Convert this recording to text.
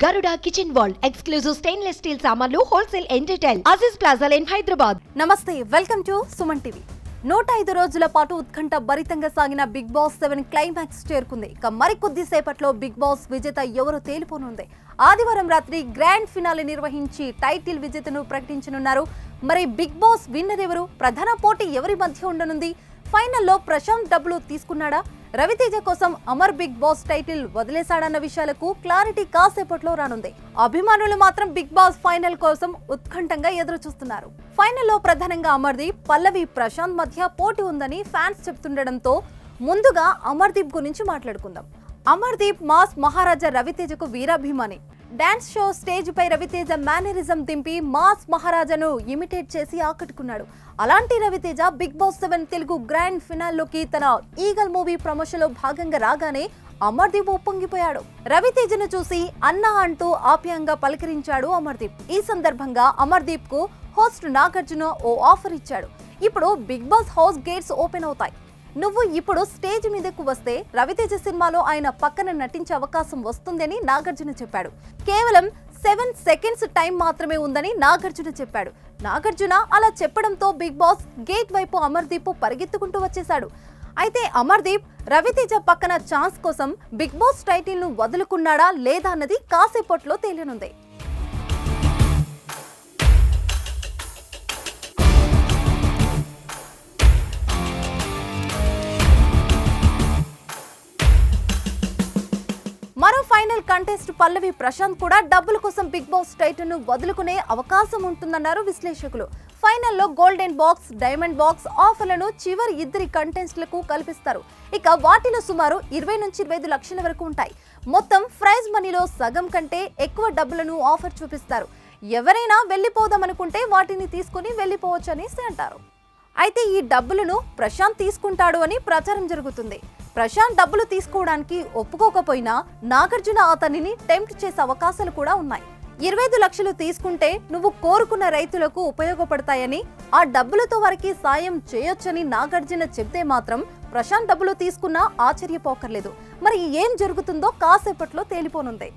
Garuda Kitchen World exclusive stainless steel సామాన్లు wholesale and retail Aziz plaza in Hyderabad. నమస్తే, welcome to Suman TV. 105 రోజుల పాటు ఉత్కంఠ భరితంగా సాగిన బిగ్ బాస్ 7 క్లైమాక్స్ చేరుకుంది. ఇక మరికొద్ది సేపట్లో బిగ్ బాస్ విజేత ఎవరో తేలిపోనుంది. ఆదివారం రాత్రి గ్రాండ్ ఫినాలే నిర్వహించి టైటిల్ విజేతను ప్రకటించనున్నారు. మరి బిగ్ బాస్ విన్నర్ ఎవరు? ప్రధాన పోటీ ఎవరి మధ్య ఉండనుంది? ఫైనల్లో ప్రశాంత్ డబ్బులు తీసుకున్నాడా? రవితేజ కోసం అమర్ బిగ్ బాస్ టైటిల్ వదిలేశాడన్న విషయాలకు క్లారిటీ కాసేపట్లో రానుంది. అభిమానులు మాత్రం బిగ్ బాస్ ఫైనల్ కోసం ఉత్కంఠంగా ఎదురు చూస్తున్నారు. ఫైనల్లో ప్రధానంగా అమర్దీప్, పల్లవి, ప్రశాంత్ మధ్య పోటీ ఉందని ఫ్యాన్స్ చెప్తుండడంతో ముందుగా అమర్దీప్ గురించి మాట్లాడుకుందాం. అమర్దీప్ మాస్ మహారాజా రవితేజకు వీరాభిమాని. డాన్స్ షో స్టేజ్ పై రవితేజ మేనరిజం దింపి మాస్ మహారాజాను ఇమిటేట్ చేసి ఆకట్టుకున్నాడు. అలాంటి Ravi Teja Bigg Boss 7 Telugu grand ఫినాల్లోకి తన ఈగల్ మూవీ ప్రమోషన్ లో భాగంగా రాగానే అమర్దీప్ ఉప్పొంగిపోయాడు. రవితేజను చూసి అన్నా అంటూ ఆప్యాయంగా పలకరించాడు అమర్దీప్. ఈ సందర్భంగా అమర్దీప్ కు హోస్ట్ నాగార్జున ఓ ఆఫర్ ఇచ్చాడు. ఇప్పుడు Bigg Boss house gates open అవుతాయి. నువ్వు ఇప్పుడు స్టేజ్ మీదకు వస్తే రవితేజ సినిమాలో ఆయన పక్కన నటించే అవకాశం వస్తుందని నాగార్జున చెప్పాడు. కేవలం 7 సెకండ్స్ టైం మాత్రమే ఉందని నాగార్జున చెప్పాడు. నాగార్జున అలా చెప్పడంతో బిగ్ బాస్ గేట్ వైపు అమర్దీప్ పరిగెత్తుకుంటూ వచ్చేశాడు. అయితే అమర్దీప్ రవితేజ పక్కన ఛాన్స్ కోసం బిగ్ బాస్ టైటిల్ ను వదులుకున్నాడా లేదా అన్నది కాసేపట్లో తేలినుంది. మరో ఫైనల్ కంటెస్ట్ పల్లవి, ప్రశాంత్ కూడా డబ్బుల కోసం బిగ్ బాస్ టైటిల్ ను వదులుకునే అవకాశం ఉంటుందన్నారు విశ్లేషకులు. ఫైనల్లో గోల్డెన్ బాక్స్, డైమండ్ బాక్స్ ఆఫర్లను చివరి ఇద్దరి కంటెస్టెంట్లకు కల్పిస్తారు. ఇక వాటిలో సుమారు 20 నుంచి 25 లక్షల వరకు ఉంటాయి. మొత్తం ప్రైజ్ మనీలో సగం కంటే ఎక్కువ డబ్బులను ఆఫర్ చూపిస్తారు. ఎవరైనా వెళ్లిపోదామనుకుంటే వాటిని తీసుకుని వెళ్లిపోవచ్చు అనేసి అంటారు. అయితే ఈ డబ్బులను ప్రశాంత్ తీసుకుంటాడు అని ప్రచారం జరుగుతుంది. ప్రశాంత్ డబ్బులు తీసుకోవడానికి ఒప్పుకోకపోయినా నాగార్జున అతనిని టెంప్ట్ చేసే అవకాశాలు కూడా ఉన్నాయి. 25 లక్షలు తీసుకుంటే నువ్వు కోరుకున్న రైతులకు ఉపయోగపడతాయని, ఆ డబ్బులతో వారికి సాయం చేయొచ్చని నాగార్జున చెప్తే మాత్రం ప్రశాంత్ డబ్బులు తీసుకున్నా ఆశ్చర్యపోకర్లేదు. మరి ఏం జరుగుతుందో కాసేపట్లో తేలిపోనుంది.